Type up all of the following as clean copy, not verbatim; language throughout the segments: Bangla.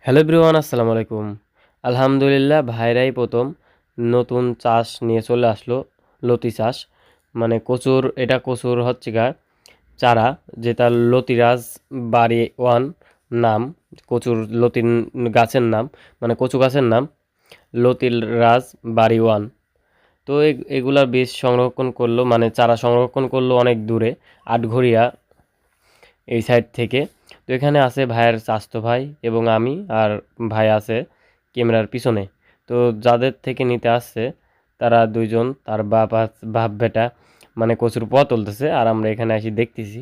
হ্যালো এভরিওয়ান, আসসালামু আলাইকুম। আলহামদুলিল্লাহ, ভাইরাই প্রথম নতুন চাষ নিয়ে চলে আসলো, লতি চাষ। মানে কচুর, এটা কচুর হচ্ছে গা চারা, যেটা লতিরাজ বাড়ি ওয়ান নাম। কচুর লতি গাছের নাম, মানে কচু গাছের নাম লতিরাজ বাড়ি ওয়ান। তো এগুলার বীজ সংরক্ষণ করলো, মানে চারা সংরক্ষণ করলো অনেক দূরে, আটঘরিয়া এই সাইড থেকে। তো এখানে আছে ভাইয়ের চাচাতো ভাই এবং আমি, আর ভাই আছে ক্যামেরার পিছনে। তো যাদের থেকে নিতে আসছে তারা দুইজন, তার বাপ বেটা, মানে কচুর পোয়া তুলতেছে, আর আমরা এখানে এসে দেখতেছি।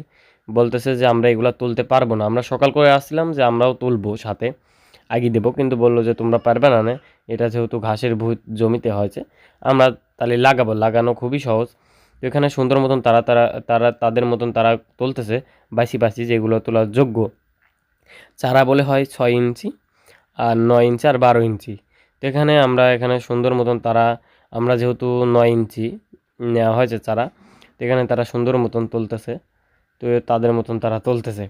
বলতেছে যে আমরা এগুলা তুলতে পারবো না। আমরা সকাল করে আসছিলাম যে আমরাও তুলবো, সাথে আগিয়ে দেবো, কিন্তু বললো যে তোমরা পারবে না, এটা যেহেতু ঘাসের ভূত জমিতে হয়েছে, আমরা তাহলে লাগাবো, লাগানো খুবই সহজ। তো এখানে সুন্দর মতন তারা তারা তারা তাদের মতন তারা তুলতেছে, বাছি বাছি যেগুলো তোলার যোগ্য। চারা বলে হয় 6 ইঞ্চি, আর 9 ইঞ্চি, আর 12 ইঞ্চি। তো এখানে সুন্দর মতন তারা, আমরা যেহেতু 9 ইঞ্চি নেওয়া হয়েছে চারা, তো এখানে তারা সুন্দর মতন তুলতেছে। তো তাদের মতন তারা তুলতেছে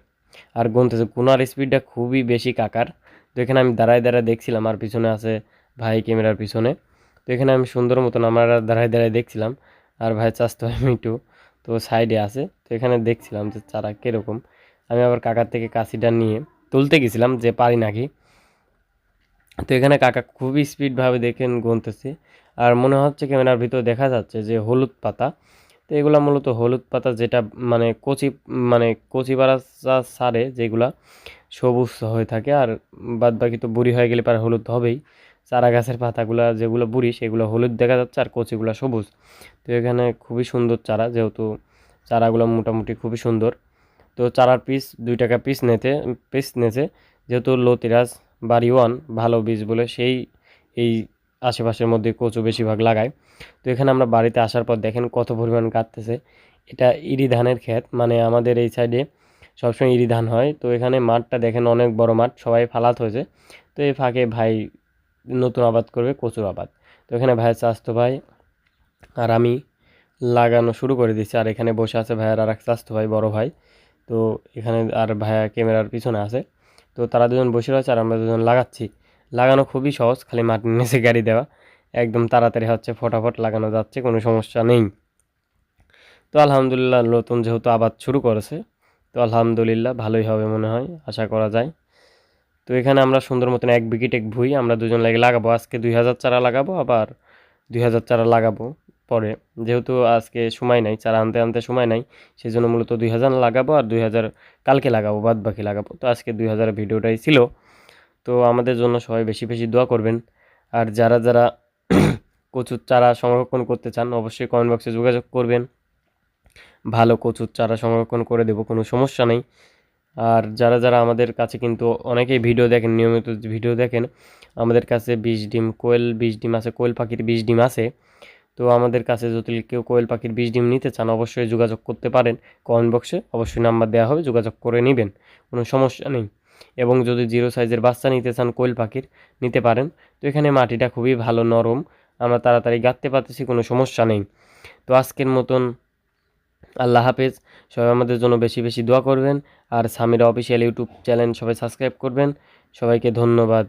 আর গুনতেছে। গুনার স্পিডটা খুবই বেশি কাকার। তো এখানে আমি দাঁড়ায় দাঁড়ায় দেখছিলাম, আর পিছনে আছে ভাই ক্যামেরার পিছনে। তো এখানে আমি সুন্দর মতন আমরা দাঁড়ায় দাঁড়ায় দেখছিলাম, আর ভাই চাচতো ভাই মিটু তো সাইডে আছে। তো এখানে দেখছিলাম যে চারা কীরকম। আমি আবার কাকার থেকে কাশিটা নিয়ে তুলতে গেছিলাম যে পারি নাকি। তো এখানে কাকা খুবই স্পিডভাবে দেখেন গুনতেছে, আর মনে হচ্ছে ক্যামেরার ভিতর দেখা যাচ্ছে যে হলুদ পাতা। তো এগুলা মূলত হলুদ পাতা, যেটা মানে কচি পাতা সারে যেগুলা সবুজ হয়ে থাকে, আর বাদ বাকি তো বুড়ি হয়ে গেলে পরে হলুদ হবেই। চারা গাছের পাতাগুলা যেগুলো বুড়ি সেগুলো হলুদ দেখা যাচ্ছে, আর কচিগুলো সবুজ। তো এখানে খুবই সুন্দর চারা, যেহেতু চারাগুলো মোটামুটি খুবই সুন্দর। তো চারার পিস 2 টাকা পিস নেছে, যেহেতু লতিরাজ বাড়ি ওয়ান ভালো বীজ বলে সেই এই আশেপাশের মধ্যে কচু বেশিরভাগ লাগায়। তো এখানে আমরা বাড়িতে আসার পর দেখেন কত পরিমাণ কাটতেছে। এটা ইরি ধানের ক্ষেত, মানে আমাদের এই সাইডে সবসময় ইরি ধান হয়। তো এখানে মাঠটা দেখেন অনেক বড় মাঠ, সবাই ফালাত হয়েছে। তো এই ফাঁকে ভাই নতুন আবাদ করবে, কচুর আবাদ। তো এখানে ভাইয়ের চাচাতো ভাই আর আমি লাগানো শুরু করে দিচ্ছি, আর এখানে বসে আছে ভাইয়ের আর এক চাচাতো ভাই, বড় ভাই। তো এখানে আর ভাইয়া ক্যামেরার পিছনে আছে। তো তারা দুজন বসে রয়েছে, আর আমরা দুজন লাগাচ্ছি। লাগানো খুবই সহজ, খালি মাটির নিচে গাড়ি দেওয়া, একদম তাড়াতাড়ি হচ্ছে, ফটাফট লাগানো যাচ্ছে, কোনো সমস্যা নেই। তো আলহামদুলিল্লাহ, নতুন যেহেতু আবাদ শুরু করেছে, তো আলহামদুলিল্লাহ ভালোই হবে মনে হয়, আশা করা যায়। তো এখানে আমরা সুন্দর মতন 1 বিঘি ভুঁই আমরা দুজন লাগে লাগাবো। আজকে 2000 চারা লাগাবো, আবার 2000 চারা লাগাবো পরে। যেহেতু আজকে সময় নাই, চারা আনতে আনতে সময় নাই, সেই জন্য মূলত 2000 লাগাবো, আর 2000 কালকে লাগাবো, বাদ বাকি লাগাবো। তো আজকে 2000 ভিডিওটাই ছিল। তো আমাদের জন্য সবাই বেশি বেশি দোয়া করবেন। আর যারা যারা কচুর চারা সংরক্ষণ করতে চান, অবশ্যই কমেন্ট বক্সে যোগাযোগ করবেন। ভালো কচুর চারা সংরক্ষণ করে দেবো, কোনো সমস্যা নেই। আর যারা যারা আমাদের কাছে কিন্তু অনেকেই ভিডিও দেখেন, নিয়মিত ভিডিও দেখেন, আমাদের কাছে 20 ডিম কোয়েল 20 ডিম আছে, কোয়েল পাখির 20 ডিম আছে। তো আমাদের কাছে যদি কেউ কোয়েল পাখির 20 ডিম নিতে চান, অবশ্যই যোগাযোগ করতে পারেন। কমেন্ট বক্সে অবশ্যই নাম্বার দেওয়া হবে, যোগাযোগ করে নেবেন, কোনো সমস্যা নেই। এবং যদি 0 সাইজের বাচ্চা নিতে চান কোয়েল পাখির, নিতে পারেন। তো এখানে মাটিটা খুবই ভালো নরম, আমরা তাড়াতাড়ি গাঁথতে পারতেছি, কোনো সমস্যা নেই। তো আজকের মতন আল্লাহ হাফেজ। সবাই আমাদের জন্য বেশি বেশি দোয়া করবেন, আর সামিরা অফিসিয়াল ইউটিউব চ্যানেল সবাই সাবস্ক্রাইব করবেন। সবাইকে ধন্যবাদ।